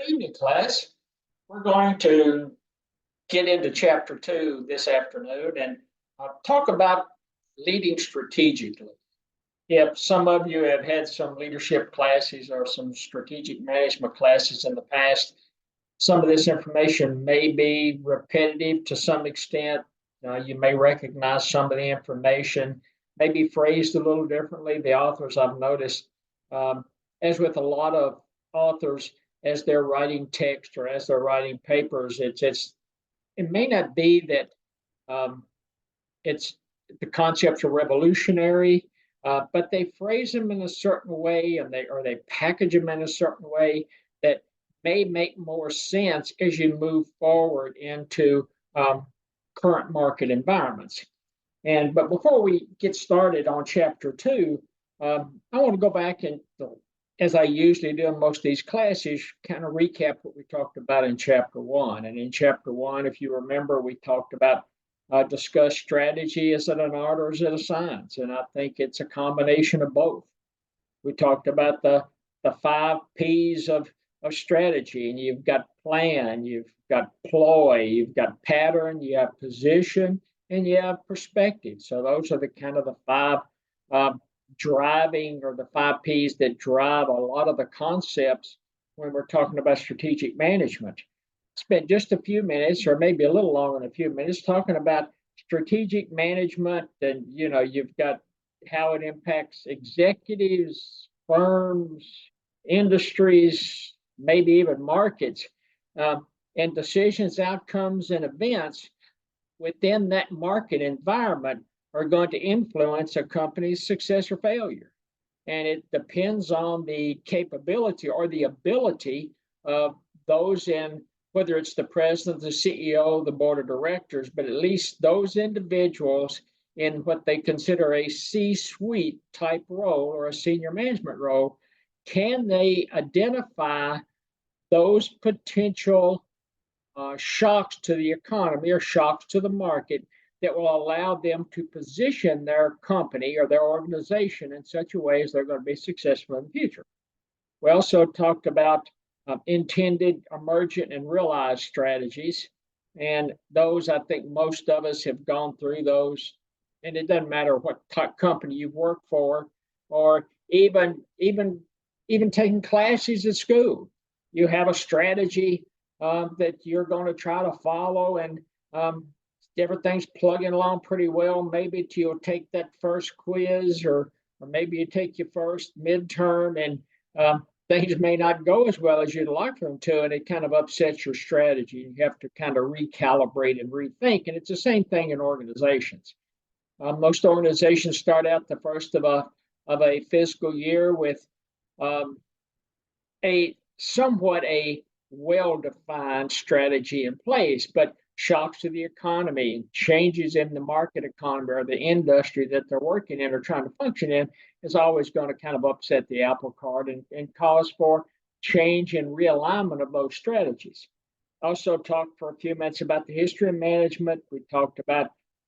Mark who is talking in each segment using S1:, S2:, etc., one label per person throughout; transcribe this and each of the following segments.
S1: Good evening, class. We're going to get into chapter 2 this afternoon and talk about leading strategically. If some of you have had some leadership classes or some strategic management classes in the past, some of this information may be repetitive to some extent. You may recognize some of the information, may be phrased a little differently. The authors I've noticed, as with a lot of authors, as they're writing text or as they're writing papers, it may not be that it's the concepts are revolutionary, but they phrase them in a certain way, and they package them in a certain way that may make more sense as you move forward into current market environments. But before we get started on chapter 2, I want to go back and, as I usually do in most of these classes, kind of recap what we talked about in chapter 1. And in chapter 1, if you remember, we talked about discuss strategy. Is it an art or is it a science? And I think it's a combination of both. We talked about the 5 P's of strategy, and you've got plan, you've got ploy, you've got pattern, you have position, and you have perspective. So those are the kind of the 5 driving, or the 5 P's that drive a lot of the concepts when we're talking about strategic management. Spent just a few minutes, or maybe a little longer than a few minutes, talking about strategic management, and you've got how it impacts executives, firms, industries, maybe even markets, and decisions, outcomes, and events within that market environment are going to influence a company's success or failure. And it depends on the capability or the ability of those in, whether it's the president, the CEO, the board of directors, but at least those individuals in what they consider a C-suite type role or a senior management role. Can they identify those potential shocks to the economy or shocks to the market that will allow them to position their company or their organization in such a way as they're going to be successful in the future? We also talked about intended, emergent, and realized strategies. And those, I think most of us have gone through those. And it doesn't matter what company you've worked for, or even taking classes at school. You have a strategy that you're going to try to follow, and everything's plugging along pretty well. Maybe you'll take that first quiz, or maybe you take your first midterm, and things may not go as well as you'd like them to, and it kind of upsets your strategy. You have to kind of recalibrate and rethink, and it's the same thing in organizations. Most organizations start out the first of a fiscal year with a somewhat well-defined strategy in place, but shocks to the economy, changes in the market economy or the industry that they're working in or trying to function in, is always going to kind of upset the apple cart and cause for change and realignment of those strategies. Also talked for a few minutes about the history of management. We talked about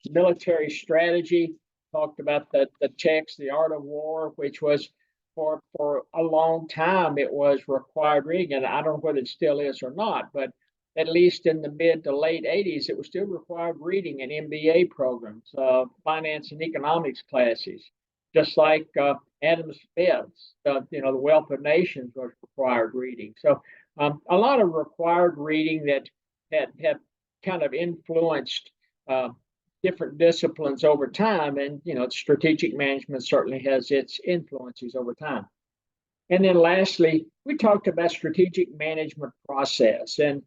S1: military strategy, talked about the text, The Art of War, which was for a long time, it was required reading. And I don't know whether it still is or not, but at least in the mid to late 80s, it was still required reading in MBA programs, finance and economics classes, just like Adam Smith's, The Wealth of Nations was required reading. So a lot of required reading that have kind of influenced different disciplines over time. And, strategic management certainly has its influences over time. And then lastly, we talked about strategic management process. And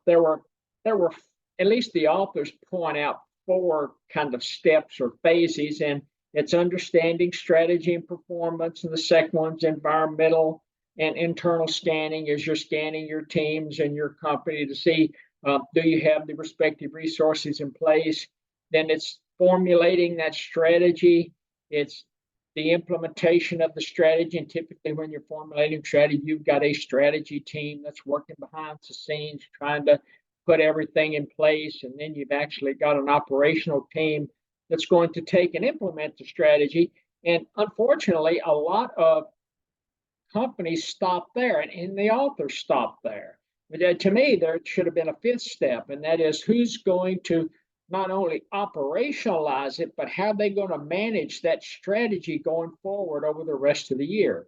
S1: there were, at least the authors point out, 4 kind of steps or phases, and it's understanding strategy and performance. And the second one's environmental and internal scanning, as you're scanning your teams and your company to see, do you have the respective resources in place? Then it's formulating that strategy. It's the implementation of the strategy. And typically when you're formulating strategy, you've got a strategy team that's working behind the scenes, trying to put everything in place. And then you've actually got an operational team that's going to take and implement the strategy. And unfortunately, a lot of companies stop there, and the authors stop there. But to me, there should have been a fifth step, and that is who's going to not only operationalize it, but how they going to manage that strategy going forward over the rest of the year.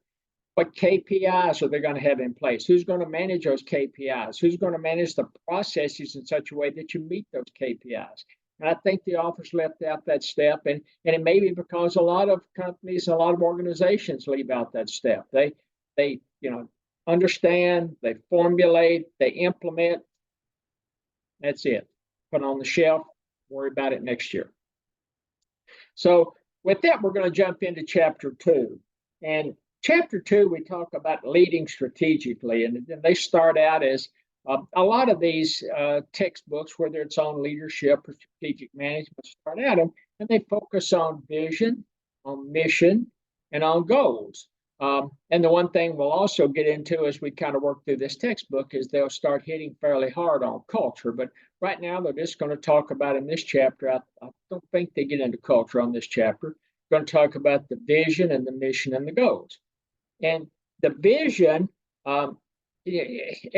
S1: What KPIs are they going to have in place? Who's going to manage those KPIs? Who's going to manage the processes in such a way that you meet those KPIs? And I think the authors left out that step, and it may be because a lot of companies, a lot of organizations leave out that step. They understand, they formulate, they implement. That's it. Put it on the shelf. Worry about it next year. So with that, we're going to jump into chapter 2. And chapter 2, we talk about leading strategically, and they start out as a lot of these textbooks, whether it's on leadership or strategic management, start out and they focus on vision, on mission, and on goals. And the one thing we'll also get into as we kind of work through this textbook is they'll start hitting fairly hard on culture. But right now, they're just going to talk about in this chapter. I don't think they get into culture on this chapter. They're going to talk about the vision and the mission and the goals. And the vision, and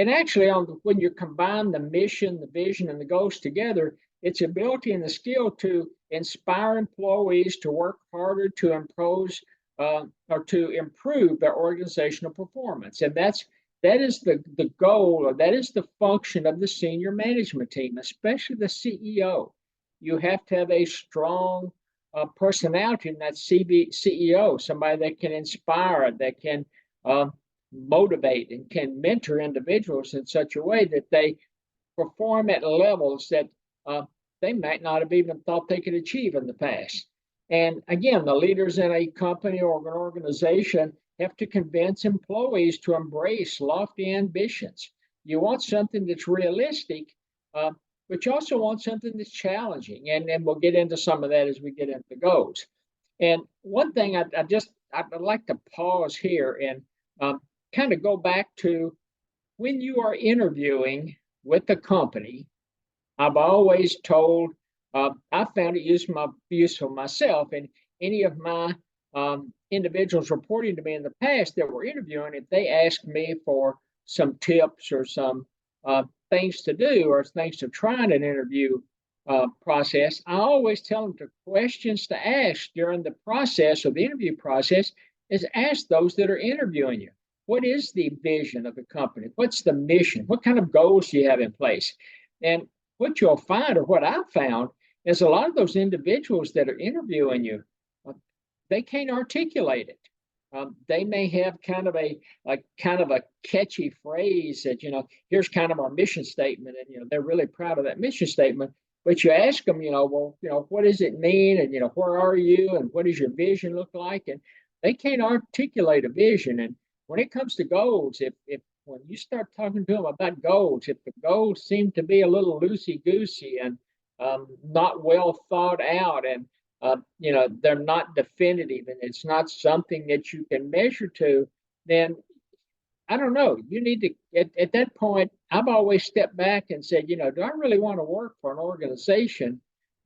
S1: actually, when you combine the mission, the vision, and the goals together, its ability and the skill to inspire employees to work harder to impose or to improve their organizational performance. And that is the goal, or that is the function of the senior management team, especially the CEO. You have to have a strong personality in that CEO, somebody that can inspire, that can motivate and can mentor individuals in such a way that they perform at levels that they might not have even thought they could achieve in the past. And again, the leaders in a company or an organization have to convince employees to embrace lofty ambitions. You want something that's realistic, but you also want something that's challenging. And we'll get into some of that as we get into the goals. And one thing I'd like to pause here and kind of go back to when you are interviewing with the company. I've always told, I found it useful myself, and any of my individuals reporting to me in the past that were interviewing, if they asked me for some tips or some things to do or things to try in an interview process, I always tell them the questions to ask during the process of the interview process is ask those that are interviewing you. What is the vision of the company? What's the mission? What kind of goals do you have in place? And what you'll find, or what I've found, is a lot of those individuals that are interviewing you, they can't articulate it. They may have kind of a catchy phrase that, here's kind of our mission statement, and they're really proud of that mission statement. But you ask them, what does it mean, and where are you, and what does your vision look like, and they can't articulate a vision. And when it comes to goals, if when you start talking to them about goals, if the goals seem to be a little loosey-goosey and not well thought out, and they're not definitive, and it's not something that you can measure to, then I don't know. You need to, at that point, I've always stepped back and said, do I really want to work for an organization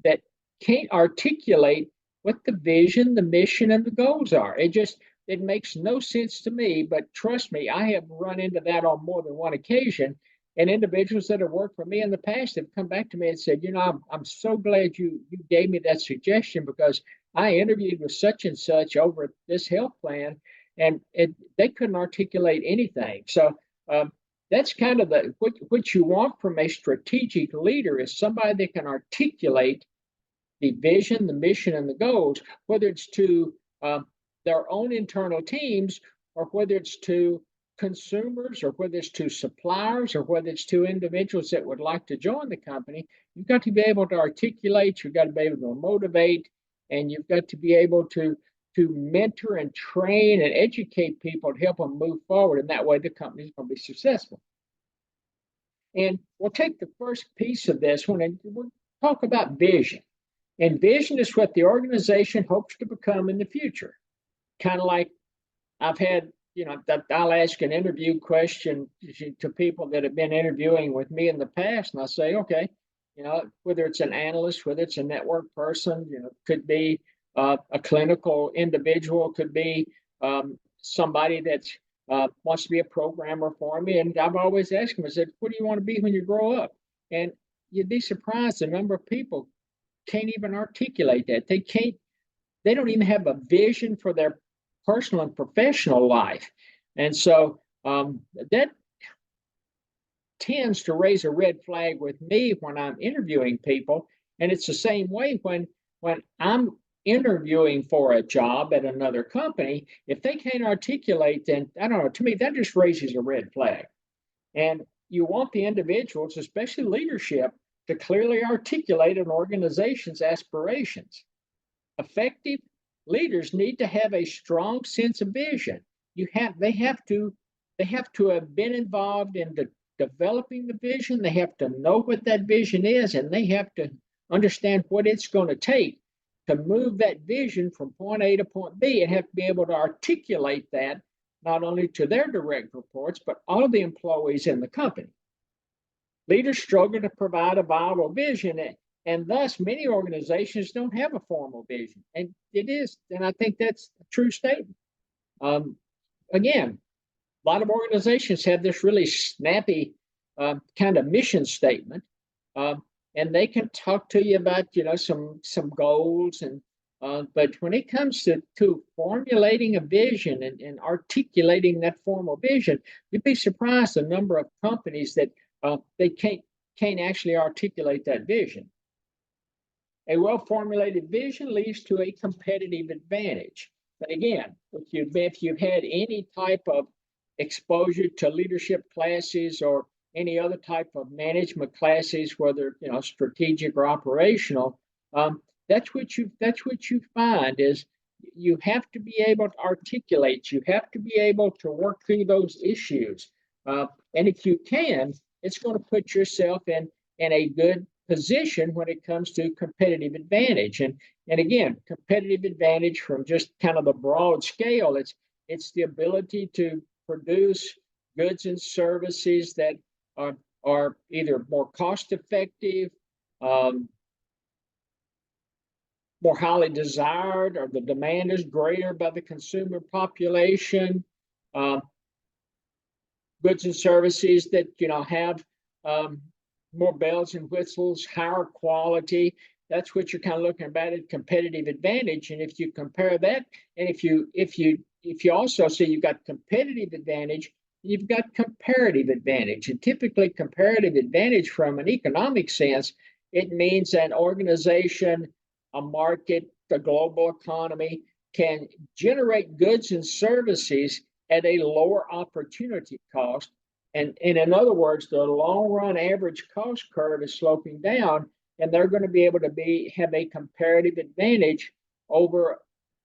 S1: that can't articulate what the vision, the mission, and the goals are? It makes no sense to me, but trust me, I have run into that on more than one occasion. And individuals that have worked for me in the past have come back to me and said, I'm so glad you gave me that suggestion, because I interviewed with such and such over this health plan, and they couldn't articulate anything. So that's kind of what you want from a strategic leader, is somebody that can articulate the vision, the mission, and the goals, whether it's to their own internal teams, or whether it's to consumers, or whether it's to suppliers, or whether it's to individuals that would like to join the company. You've got to be able to articulate, you've got to be able to motivate, and you've got to be able to mentor and train and educate people to help them move forward. And that way the company is going to be successful. And we'll take the first piece of this one and we'll talk about vision. And vision is what the organization hopes to become in the future. Kind of like I've had, I'll ask an interview question to people that have been interviewing with me in the past, and I say, okay, whether it's an analyst, whether it's a network person, could be a clinical individual, could be somebody that's wants to be a programmer for me. And I've always asked him, I said, what do you want to be when you grow up? And you'd be surprised the number of people can't even articulate that. They don't even have a vision for their personal and professional life. And so that tends to raise a red flag with me when I'm interviewing people. And it's the same way when I'm interviewing for a job at another company. If they can't articulate, then I don't know, to me, that just raises a red flag. And you want the individuals, especially leadership, to clearly articulate an organization's aspirations. Effective leaders need to have a strong sense of vision. They have to have been involved in developing the vision. They have to know what that vision is, and they have to understand what it's going to take to move that vision from point A to point B, and have to be able to articulate that not only to their direct reports, but all of the employees in the company. Leaders struggle to provide a viable vision, and thus many organizations don't have a formal vision. And I think that's a true statement. Again, a lot of organizations have this really snappy kind of mission statement, and they can talk to you about some goals, and but when it comes to formulating a vision and articulating that formal vision, you'd be surprised the number of companies that they can't actually articulate that vision. A well-formulated vision leads to a competitive advantage. But again, if you've had any type of exposure to leadership classes or any other type of management classes, whether strategic or operational, that's what you find is you have to be able to articulate. You have to be able to work through those issues, and if you can, it's going to put yourself in a good position when it comes to competitive advantage. And again, competitive advantage from just kind of the broad scale, it's the ability to produce goods and services that are either more cost effective, more highly desired, or the demand is greater by the consumer population. Goods and services that have more bells and whistles, higher quality. That's what you're kind of looking about at competitive advantage. And if you compare that, and if you also say you've got competitive advantage, you've got comparative advantage. And typically comparative advantage from an economic sense, it means an organization, a market, the global economy can generate goods and services at a lower opportunity cost. And in other words, the long run average cost curve is sloping down, and they're going to be able to have a comparative advantage over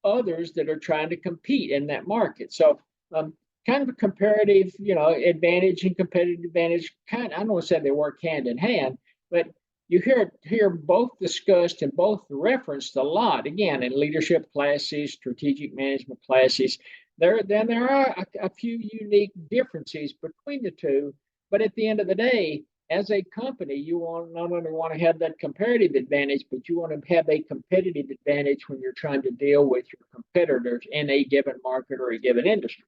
S1: others that are trying to compete in that market. So kind of a comparative, advantage and competitive advantage, I don't want to say they work hand in hand, but you hear both discussed and both referenced a lot, again, in leadership classes, strategic management classes. There are a few unique differences between the two, but at the end of the day, as a company, you not only want to have that comparative advantage, but you want to have a competitive advantage when you're trying to deal with your competitors in a given market or a given industry.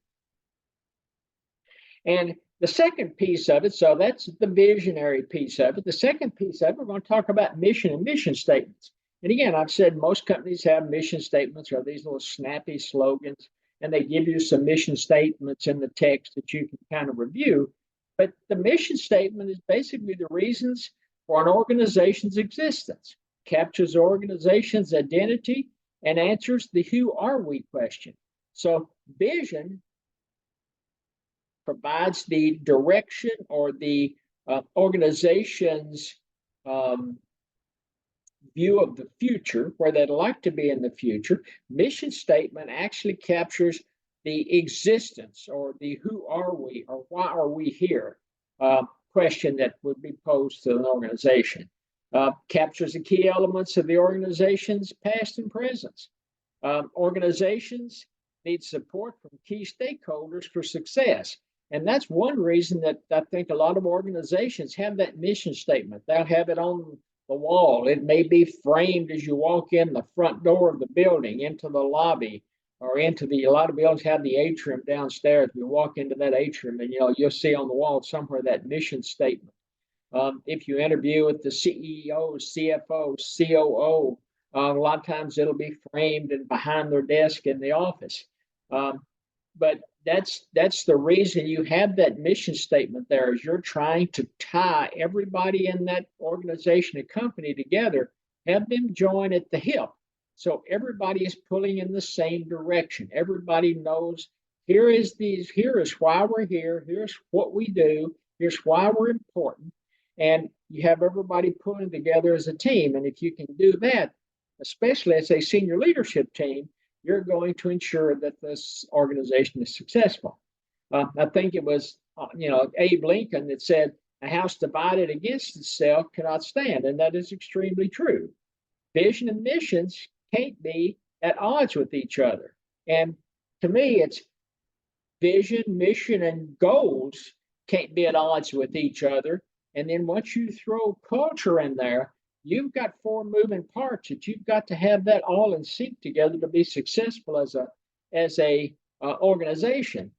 S1: And the second piece of it, so that's the visionary piece of it. The second piece of it, we're going to talk about mission and mission statements. And again, I've said most companies have mission statements or these little snappy slogans, and they give you some mission statements in the text that you can kind of review. But the mission statement is basically the reasons for an organization's existence, captures the organization's identity, and answers the who are we question. So vision provides the direction or the organization's view of the future, where they'd like to be in the future. Mission statement actually captures the existence or the who are we or why are we here question that would be posed to an organization. Captures the key elements of the organization's past and present. Organizations need support from key stakeholders for success. And that's one reason that I think a lot of organizations have that mission statement. They'll have it on the wall. It may be framed as you walk in the front door of the building into the lobby. or into a lot of buildings have the atrium downstairs. We walk into that atrium, and you'll see on the wall somewhere that mission statement. If you interview with the CEO, CFO, COO, a lot of times it'll be framed and behind their desk in the office. But that's the reason you have that mission statement there, is you're trying to tie everybody in that organization and company together, have them join at the hip. So everybody is pulling in the same direction. Everybody knows here is why we're here, here's what we do, here's why we're important. And you have everybody pulling together as a team. And if you can do that, especially as a senior leadership team, you're going to ensure that this organization is successful. I think it was, Abe Lincoln that said, "A house divided against itself cannot stand," and that is extremely true. Vision and missions can't be at odds with each other. And to me, it's vision, mission, and goals can't be at odds with each other. And then once you throw culture in there, you've got four moving parts that you've got to have that all in sync together to be successful as a organization.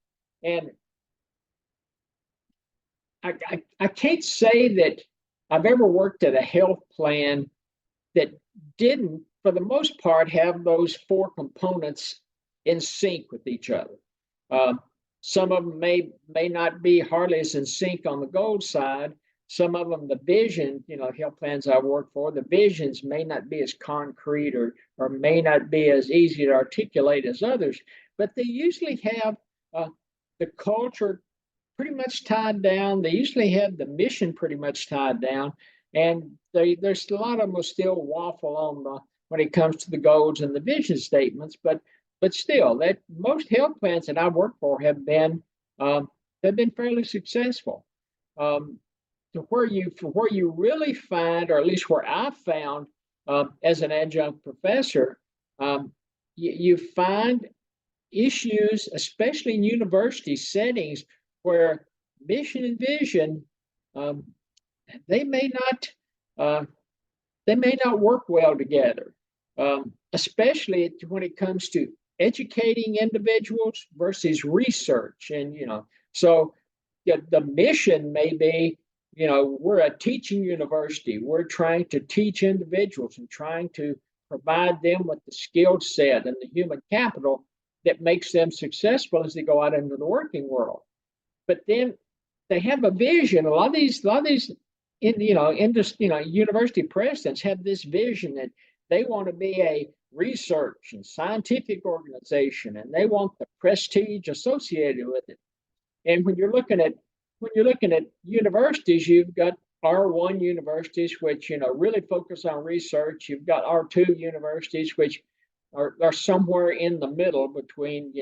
S1: And I can't say that I've ever worked at a health plan that didn't, for the most part, have those four components in sync with each other. Some of them may not be hardly as in sync on the goal side. Some of them, the vision, health plans I work for, the visions may not be as concrete or may not be as easy to articulate as others, but they usually have the culture pretty much tied down. They usually have the mission pretty much tied down, and there's a lot of them will still waffle on when it comes to the goals and the vision statements, but still, that most health plans that I work for have been fairly successful. To where you really find, or at least where I found as an adjunct professor, you find issues, especially in university settings, where mission and vision they may not work well together, especially when it comes to educating individuals versus research. And so the mission may be, we're a teaching university. We're trying to teach individuals and trying to provide them with the skill set and the human capital that makes them successful as they go out into the working world. But then they have a vision. A lot of these university presidents have this vision that they want to be a research and scientific organization, and they want the prestige associated with it. And when you're looking at universities, you've got R1 universities, which really focus on research. You've got R2 universities, which are somewhere in the middle between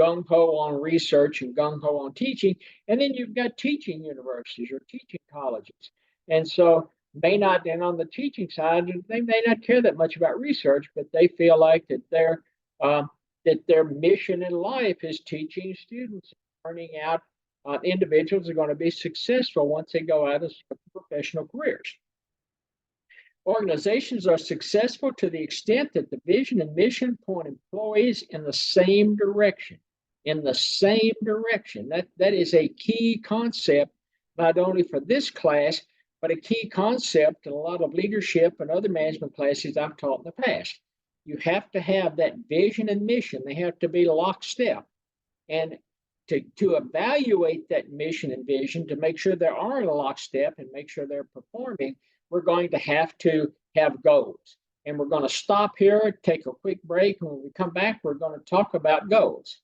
S1: gung ho on research and gung ho on teaching. And then you've got teaching universities or teaching colleges, and so and on the teaching side, they may not care that much about research, but they feel like that their mission in life is teaching students, turning out individuals are going to be successful once they go out as professional careers. Organizations are successful to the extent that the vision and mission point employees in the same direction. That is a key concept, not only for this class, but a key concept in a lot of leadership and other management classes I've taught in the past. You have to have that vision and mission. They have to be lockstep. And to evaluate that mission and vision, to make sure they are in a lockstep and make sure they're performing, we're going to have goals. And we're going to stop here, take a quick break, and when we come back, we're going to talk about goals.